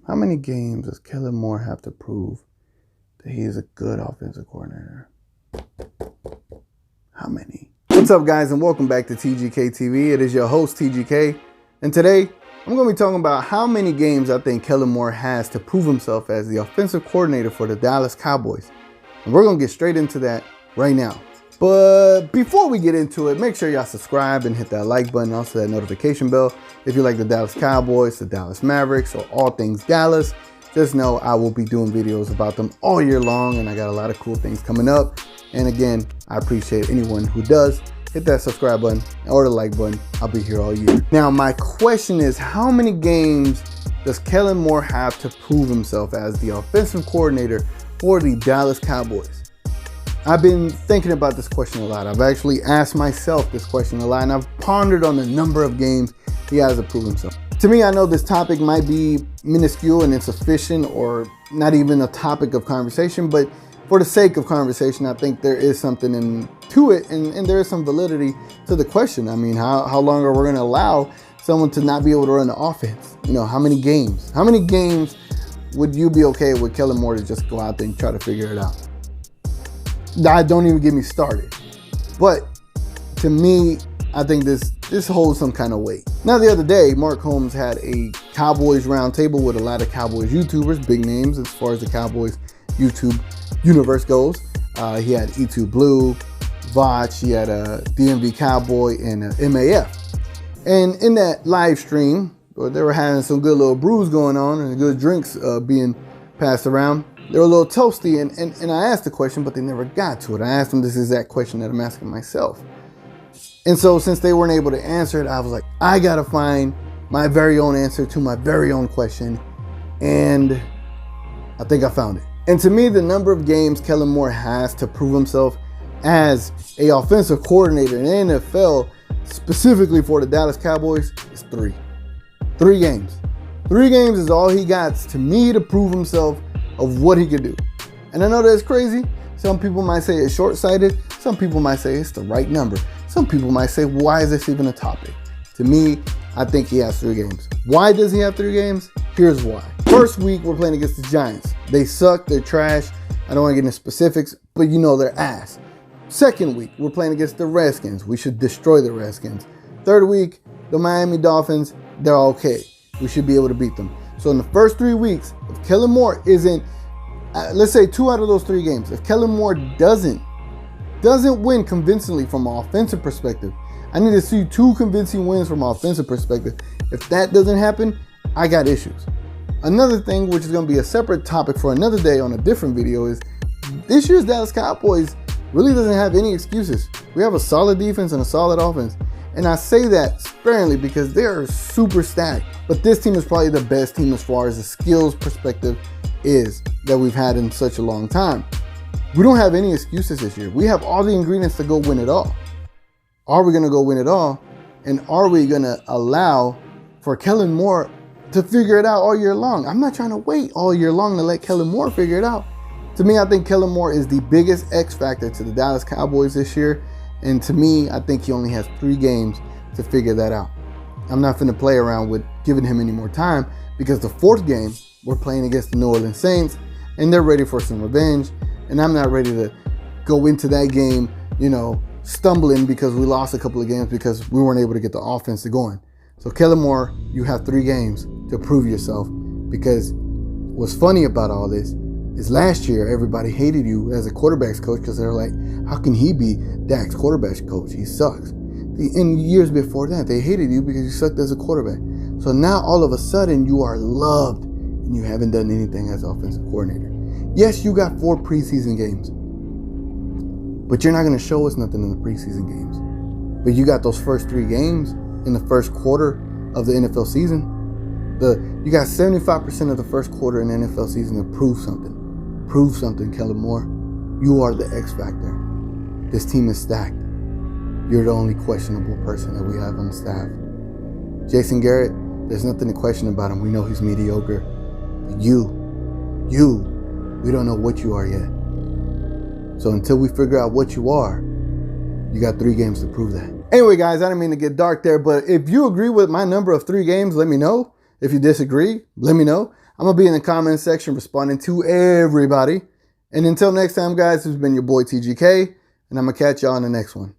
How many games does Kellen Moore have to prove that he is a good offensive coordinator? How many? What's up, guys, and welcome back to TGK TV. It is your host, TGK, and today I'm going to be talking about how many games I think Kellen Moore has to prove himself as the offensive coordinator for the Dallas Cowboys. And we're going to get straight into that right now. But before we get into it, make sure y'all subscribe and hit that like button, also that notification bell. If you like the Dallas Cowboys, the Dallas Mavericks, or all things Dallas, just know I will be doing videos about them all year long, and I got a lot of cool things coming up. And again, I appreciate anyone who does. Hit that subscribe button or the like button. I'll be here all year. Now, my question is, how many games does Kellen Moore have to prove himself as the offensive coordinator for the Dallas Cowboys? I've been thinking about this question a lot. I've actually asked myself this question a lot, and I've pondered on the number of games he has to prove himself. To me, I know this topic might be minuscule and insufficient, or not even a topic of conversation, but for the sake of conversation, I think there is something to it, and there is some validity to the question. I mean, how long are we going to allow someone to not be able to run the offense? You know, how many games? How many games would you be okay with Kellen Moore to just go out there and try to figure it out? Don't even get me started. But to me, I think this holds some kind of weight. Now, the other day, Mark Holmes had a Cowboys roundtable with a lot of Cowboys YouTubers, big names as far as the Cowboys YouTube universe goes. He had E2 Blue, Vach, he had a DMV Cowboy, and a MAF. And in that live stream, they were having some good little brews going on and good drinks being passed around. They were a little toasty, and I asked the question, but they never got to it. I asked them this exact question that I'm asking myself. And so since they weren't able to answer it, I was like, I gotta find my very own answer to my very own question. And I think I found it. And to me, the number of games Kellen Moore has to prove himself as a offensive coordinator in the NFL, specifically for the Dallas Cowboys, is 3. 3 games. 3 games is all he got to me to prove himself of what he could do. And I know that's crazy. Some people might say it's short-sighted. Some people might say it's the right number. Some people might say, why is this even a topic? To me, I think he has 3 games. Why does he have 3 games? Here's why. First week, we're playing against the Giants. They suck, they're trash. I don't want to get into specifics, but you know they're ass. Second week, we're playing against the Redskins. We should destroy the Redskins. Third week, the Miami Dolphins, they're okay. We should be able to beat them. So in the first 3 weeks, if Kellen Moore isn't, let's say 2 out of those 3 games, if Kellen Moore doesn't win convincingly from an offensive perspective, I need to see 2 convincing wins from an offensive perspective. If that doesn't happen, I got issues. Another thing, which is going to be a separate topic for another day on a different video, is this year's Dallas Cowboys really doesn't have any excuses. We have a solid defense and a solid offense. And I say that sparingly because they are super stacked. But this team is probably the best team as far as the skills perspective is that we've had in such a long time. We don't have any excuses this year. We have all the ingredients to go win it all. Are we going to go win it all? And are we going to allow for Kellen Moore to figure it out all year long? I'm not trying to wait all year long to let Kellen Moore figure it out. To me, I think Kellen Moore is the biggest X factor to the Dallas Cowboys this year. And to me, I think he only has 3 games to figure that out. I'm not going to play around with giving him any more time, because the 4th game, we're playing against the New Orleans Saints, and they're ready for some revenge. And I'm not ready to go into that game, you know, stumbling because we lost a couple of games because we weren't able to get the offense going. So Kellen Moore, you have 3 games to prove yourself, because what's funny about all this is last year everybody hated you as a quarterback's coach because they were like, how can he be Dak's quarterback's coach? He sucks. In years before that, they hated you because you sucked as a quarterback. So now all of a sudden you are loved and you haven't done anything as offensive coordinator. Yes, you got 4 preseason games, but you're not going to show us nothing in the preseason games. But you got those first 3 games in the first quarter of the NFL season. You got 75% of the first quarter in the NFL season to prove something. Prove something, Kellen Moore. You are the X factor. This team is stacked. You're the only questionable person that we have on the staff. Jason Garrett, there's nothing to question about him. We know he's mediocre. But we don't know what you are yet. So until we figure out what you are, you got 3 games to prove that. Anyway, guys, I didn't mean to get dark there, but if you agree with my number of 3 games, let me know. If you disagree, let me know. I'm going to be in the comment section responding to everybody. And until next time, guys, this has been your boy TGK, and I'm going to catch y'all on the next one.